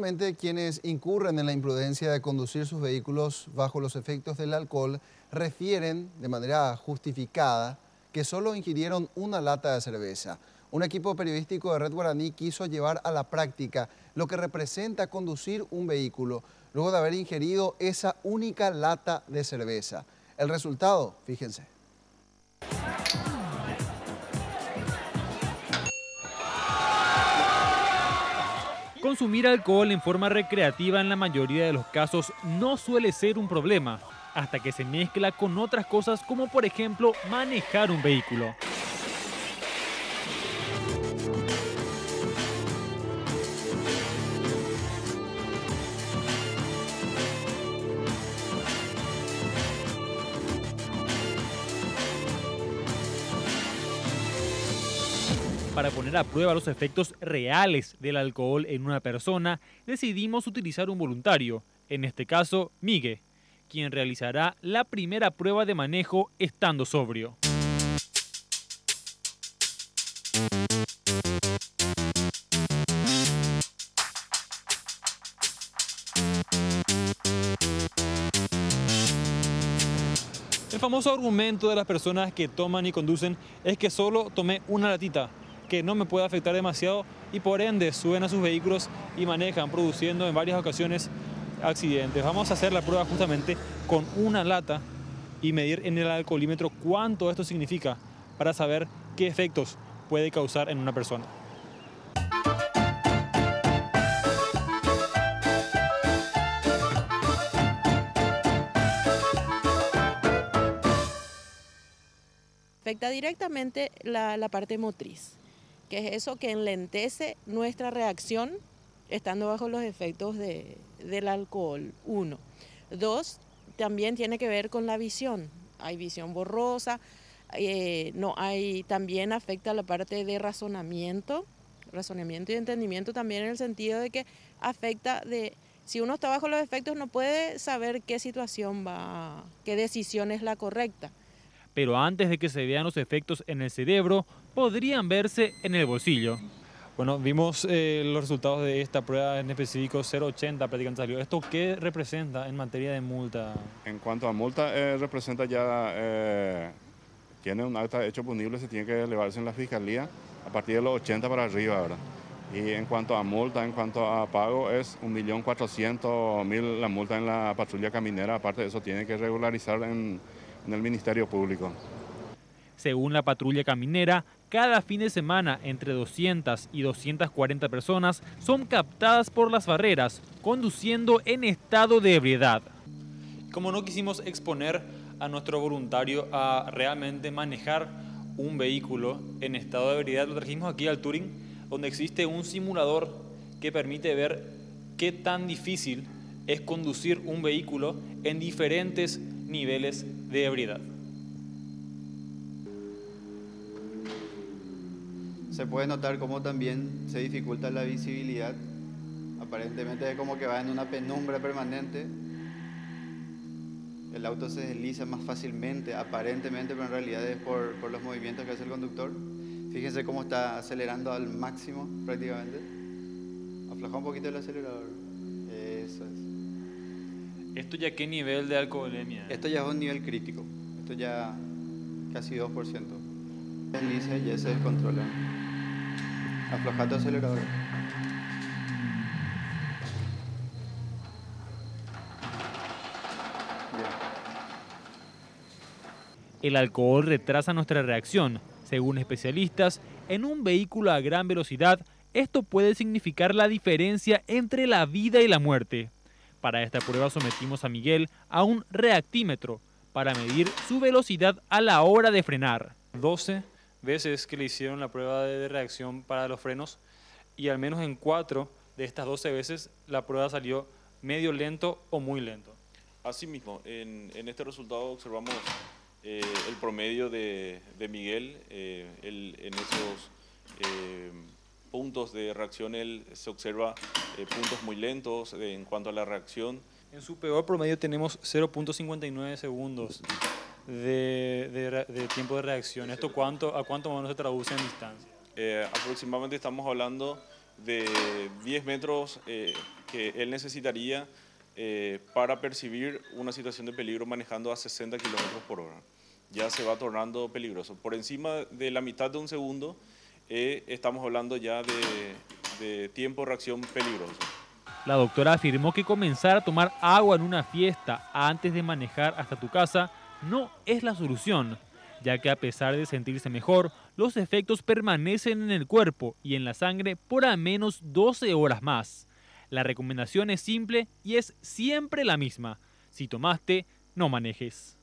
Justamente quienes incurren en la imprudencia de conducir sus vehículos bajo los efectos del alcohol refieren de manera justificada que solo ingirieron una lata de cerveza. Un equipo periodístico de Red Guaraní quiso llevar a la práctica lo que representa conducir un vehículo luego de haber ingerido esa única lata de cerveza. El resultado, fíjense. Consumir alcohol en forma recreativa en la mayoría de los casos no suele ser un problema, hasta que se mezcla con otras cosas como por ejemplo manejar un vehículo. Para poner a prueba los efectos reales del alcohol en una persona, decidimos utilizar un voluntario, en este caso Miguel, quien realizará la primera prueba de manejo estando sobrio. El famoso argumento de las personas que toman y conducen es que solo tomé una latita, que no me puede afectar demasiado y por ende suben a sus vehículos y manejan, produciendo en varias ocasiones accidentes. Vamos a hacer la prueba justamente con una lata y medir en el alcoholímetro cuánto esto significa para saber qué efectos puede causar en una persona. Afecta directamente la parte motriz, que es eso que enlentece nuestra reacción estando bajo los efectos del alcohol, 1. 2, también tiene que ver con la visión. Hay visión borrosa, también afecta la parte de razonamiento y entendimiento también en el sentido de que afecta si uno está bajo los efectos no puede saber qué situación qué decisión es la correcta. Pero antes de que se vean los efectos en el cerebro, podrían verse en el bolsillo. Bueno, vimos los resultados de esta prueba en específico, 0,80 prácticamente salió. ¿Esto qué representa en materia de multa? En cuanto a multa, representa ya, tiene un acta de hecho punible, se tiene que elevarse en la fiscalía a partir de los 80 para arriba, ¿verdad? Y en cuanto a multa, en cuanto a pago, es 1.400.000 la multa en la patrulla caminera. Aparte de eso, tiene que regularizar en el Ministerio Público. Según la patrulla caminera, cada fin de semana entre 200 y 240 personas son captadas por las barreras, conduciendo en estado de ebriedad. Como no quisimos exponer a nuestro voluntario a realmente manejar un vehículo en estado de ebriedad, lo trajimos aquí al Touring, donde existe un simulador que permite ver qué tan difícil es conducir un vehículo en diferentes niveles de ebriedad. Se puede notar cómo también se dificulta la visibilidad. Aparentemente es como que va en una penumbra permanente. El auto se desliza más fácilmente, aparentemente, pero en realidad es por los movimientos que hace el conductor. Fíjense cómo está acelerando al máximo prácticamente. Afloja un poquito el acelerador. Eso es. ¿Esto ya qué nivel de alcoholemia? Esto ya es un nivel crítico. Esto ya casi 2%. Desliza y ya se descontrola. Afloja tu acelerador. Bien. El alcohol retrasa nuestra reacción. Según especialistas, en un vehículo a gran velocidad, esto puede significar la diferencia entre la vida y la muerte. Para esta prueba sometimos a Miguel a un reactímetro para medir su velocidad a la hora de frenar. 12 veces que le hicieron la prueba de reacción para los frenos y al menos en 4 de estas 12 veces la prueba salió medio lento o muy lento. Asimismo, en este resultado observamos el promedio de Miguel, en esos puntos de reacción él se observa puntos muy lentos en cuanto a la reacción. En su peor promedio tenemos 0.59 segundos de tiempo de reacción. ¿Esto a cuánto más o menos se traduce en distancia? Aproximadamente estamos hablando de 10 metros que él necesitaría para percibir una situación de peligro manejando a 60 kilómetros por hora. Ya se va tornando peligroso. Por encima de la mitad de un segundo estamos hablando ya de tiempo de reacción peligroso. La doctora afirmó que comenzar a tomar agua en una fiesta antes de manejar hasta tu casa no es la solución, ya que a pesar de sentirse mejor, los efectos permanecen en el cuerpo y en la sangre por al menos 12 horas más. La recomendación es simple y es siempre la misma. Si tomaste, no manejes.